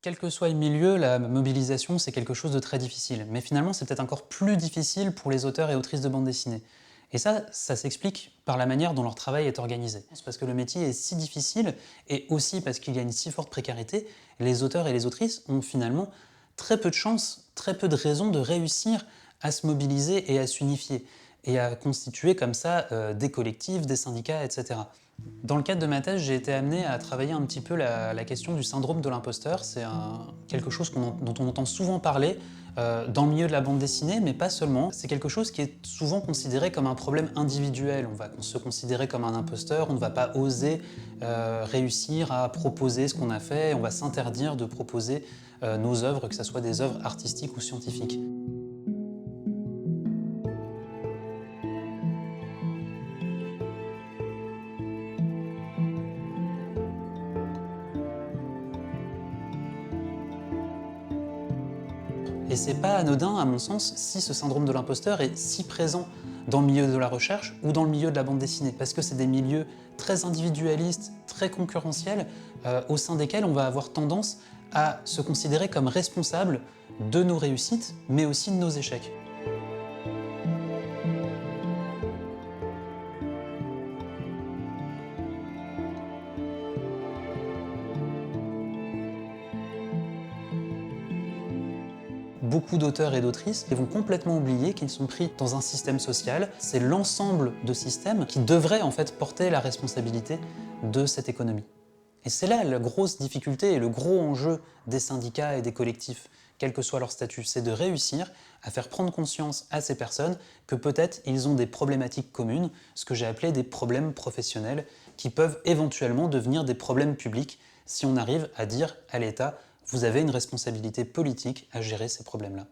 Quel que soit le milieu, la mobilisation, c'est quelque chose de très difficile. Mais finalement, c'est peut-être encore plus difficile pour les auteurs et autrices de bande dessinée. Et ça s'explique par la manière dont leur travail est organisé. C'est parce que le métier est si difficile, et aussi parce qu'il y a une si forte précarité, les auteurs et les autrices ont finalement très peu de chances, très peu de raisons de réussir à se mobiliser et à s'unifier, et à constituer comme ça des collectifs, des syndicats, etc. Dans le cadre de ma thèse, j'ai été amené à travailler un petit peu la question du syndrome de l'imposteur. C'est quelque chose dont on entend souvent parler dans le milieu de la bande dessinée, mais pas seulement. C'est quelque chose qui est souvent considéré comme un problème individuel. On va se considérer comme un imposteur, on ne va pas oser réussir à proposer ce qu'on a fait, on va s'interdire de proposer nos œuvres, que ce soit des œuvres artistiques ou scientifiques. Et c'est pas anodin, à mon sens, si ce syndrome de l'imposteur est si présent dans le milieu de la recherche ou dans le milieu de la bande dessinée, parce que c'est des milieux très individualistes, très concurrentiels, au sein desquels on va avoir tendance à se considérer comme responsable de nos réussites, mais aussi de nos échecs. Beaucoup d'auteurs et d'autrices vont complètement oublier qu'ils sont pris dans un système social. C'est l'ensemble de systèmes qui devraient en fait porter la responsabilité de cette économie. Et c'est là la grosse difficulté et le gros enjeu des syndicats et des collectifs, quel que soit leur statut, c'est de réussir à faire prendre conscience à ces personnes que peut-être ils ont des problématiques communes, ce que j'ai appelé des problèmes professionnels, qui peuvent éventuellement devenir des problèmes publics si on arrive à dire à l'État: vous avez une responsabilité politique à gérer ces problèmes-là.